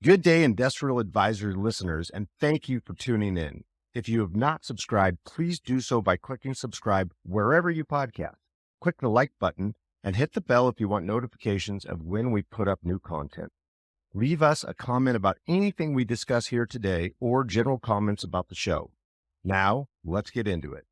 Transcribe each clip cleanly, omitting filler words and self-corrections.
Good day, Industrial Advisor listeners, and thank you for tuning in. If you have not subscribed, please do so by clicking subscribe wherever you podcast. Click the like button and hit the bell if you want notifications of when we put up new content. Leave us a comment about anything we discuss here today or general comments about the show. Now, let's get into it.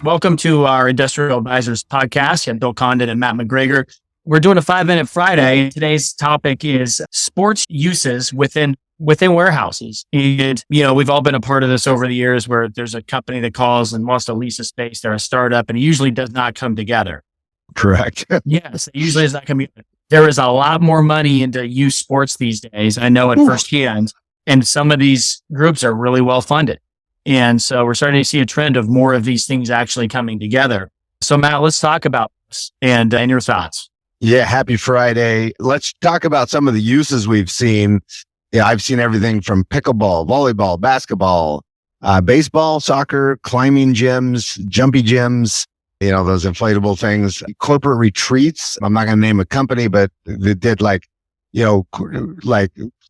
Welcome to our Industrial Advisors podcast. I'm Bill Condon and Matt McGregor. We're doing a 5-minute Friday. Today's topic is sports uses within warehouses. And, we've all been a part of this over the years where there's a company that calls and wants to lease a space. They're a startup and it usually does not come together. Correct. Yes, it usually does not come together. There is a lot more money into youth sports these days. I know it firsthand. And some of these groups are really well funded. And so we're starting to see a trend of more of these things actually coming together. So Matt, let's talk about this and your thoughts. Yeah, happy Friday. Let's talk about some of the uses we've seen. Yeah, I've seen everything from pickleball, volleyball, basketball, baseball, soccer, climbing gyms, jumpy gyms, those inflatable things, corporate retreats. I'm not going to name a company, but they did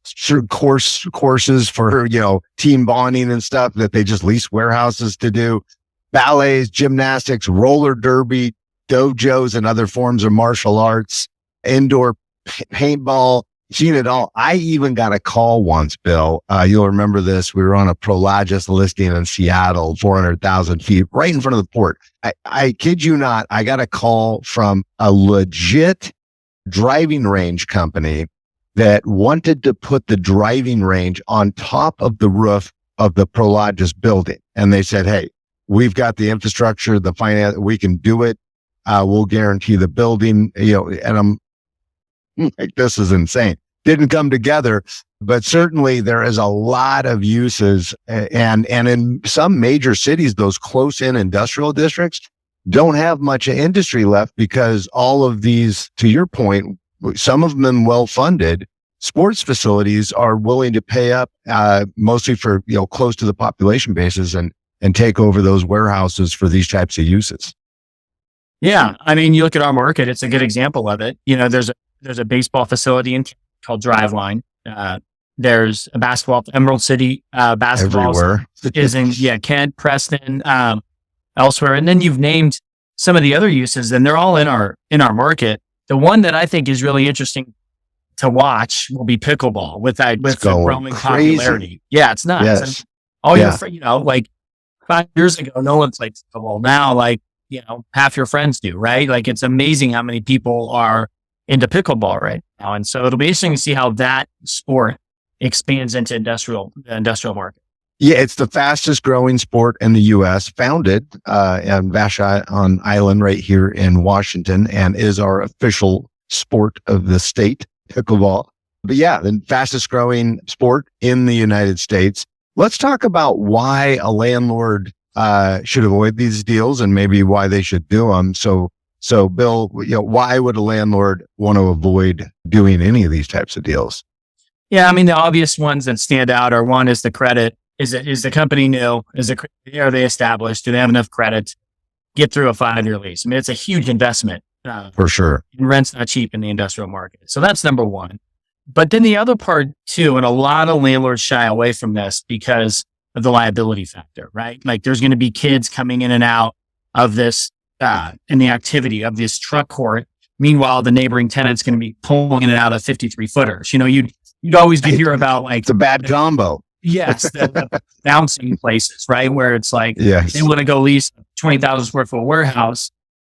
certain courses for, team bonding and stuff that they just lease warehouses to do. Ballets, gymnastics, roller derby, dojos, and other forms of martial arts, indoor paintball, seen it all. I even got a call once, Bill. You'll remember this. We were on a Prologis listing in Seattle, 400,000 feet, right in front of the port. I kid you not, I got a call from a legit driving range company that wanted to put the driving range on top of the roof of the Prologis building. And they said, hey, we've got the infrastructure, the finance, we can do it. We'll guarantee the building, and I'm like, this is insane. Didn't come together, but certainly there is a lot of uses. And in some major cities, those close in industrial districts don't have much industry left because all of these, to your point, some of them well-funded sports facilities are willing to pay up, mostly for, close to the population bases and take over those warehouses for these types of uses. Yeah. I mean, you look at our market, it's a good example of it. There's a baseball facility called Driveline. There's a basketball, Emerald City, basketball everywhere is in, Kent, Preston, elsewhere. And then you've named some of the other uses and they're all in our market. The one that I think is really interesting to watch will be pickleball with the growing popularity. Yeah, it's nuts. Yes. Like 5 years ago, no one played pickleball. Now, half your friends do, right? Like it's amazing how many people are into pickleball right now. And so it'll be interesting to see how that sport expands into the industrial market. Yeah, it's the fastest growing sport in the U.S., founded in Vashon Island right here in Washington, and is our official sport of the state, pickleball. But yeah, the fastest growing sport in the United States. Let's talk about why a landlord should avoid these deals and maybe why they should do them. So Bill, why would a landlord want to avoid doing any of these types of deals? Yeah, I mean, the obvious ones that stand out are, one is the credit. Is the company new? Are they established? Do they have enough credit to get through a 5-year lease? I mean, it's a huge investment. For sure. Rent's not cheap in the industrial market. So that's number one. But then the other part too, and a lot of landlords shy away from this because of the liability factor, right? Like there's going to be kids coming in and out of this, in the activity of this truck court. Meanwhile, the neighboring tenant's going to be pulling in and out of 53 footers. You'd always hear about it's a bad combo. Yes, the bouncing places, right? Where it's like, yes, they want to go lease a 20,000 square foot warehouse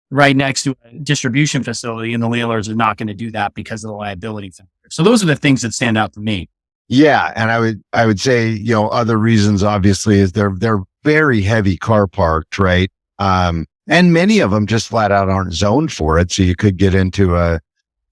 right next to a distribution facility, and the landlords are not going to do that because of the liability factor. So those are the things that stand out for me. Yeah, and I would say, other reasons obviously is they're very heavy car parked, right? And many of them just flat out aren't zoned for it. So you could get into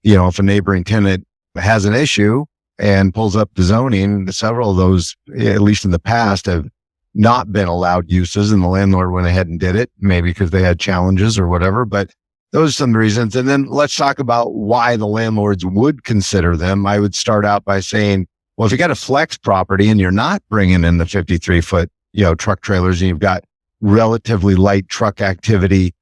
if a neighboring tenant has an issue and pulls up the zoning, several of those, at least in the past, have not been allowed uses, and the landlord went ahead and did it, maybe because they had challenges or whatever. But those are some reasons. And then let's talk about why the landlords would consider them. I would start out by saying, well, if you got a flex property and you're not bringing in the 53-foot truck trailers and you've got relatively light truck activity,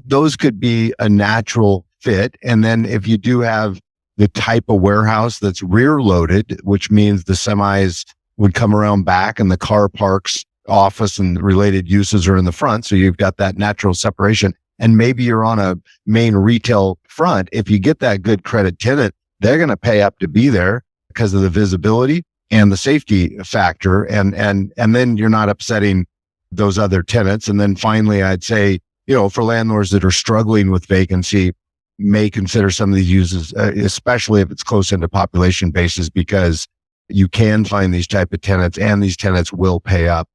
those could be a natural fit. And then if you do have the type of warehouse that's rear loaded, which means the semis would come around back and the car parks, office and related uses are in the front. So you've got that natural separation. And maybe you're on a main retail front. If you get that good credit tenant, they're going to pay up to be there because of the visibility and the safety factor. And then you're not upsetting those other tenants. And then finally, I'd say, for landlords that are struggling with vacancy, may consider some of these uses, especially if it's close into population bases, because you can find these type of tenants and these tenants will pay up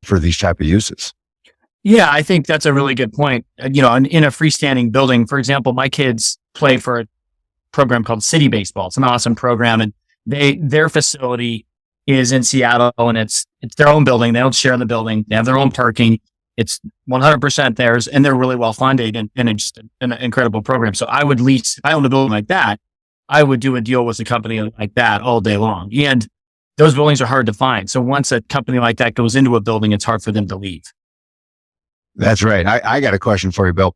for these type of uses. Yeah, I think that's a really good point. In a freestanding building, for example, my kids play for a program called City Baseball. It's an awesome program, and their facility is in Seattle, and it's their own building. They don't share the building. They have their own parking. It's 100% theirs, and they're really well funded and it's just an incredible program. So I would lease, if I owned a building like that, I would do a deal with a company like that all day long. And those buildings are hard to find. So once a company like that goes into a building, it's hard for them to leave. That's right. I got a question for you, Bill.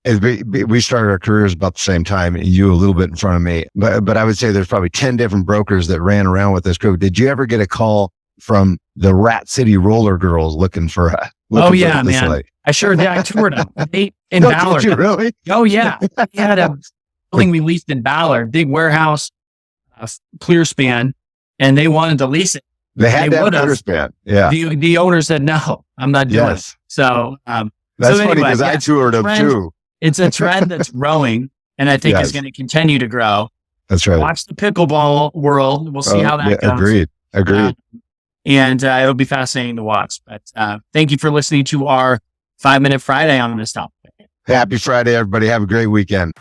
We started our careers about the same time, and you a little bit in front of me, but I would say there's probably 10 different brokers that ran around with this crew. Did you ever get a call from the Rat City Roller Girls looking for oh yeah, man. Site? I sure did. I toured them. In Ballard. Did you really? Oh yeah. We had a building we leased in Ballard, big warehouse, clear span, and they wanted to lease it. They had that clear span. Yeah. The owner said, no, I'm not doing it. So, that's funny because I toured them too. It's a trend that's growing, and I think is going to continue to grow. That's right. Watch the pickleball world. We'll see how that goes. Agreed. And it'll be fascinating to watch. But thank you for listening to our 5 Minute Friday on this topic. Happy Friday, everybody. Have a great weekend.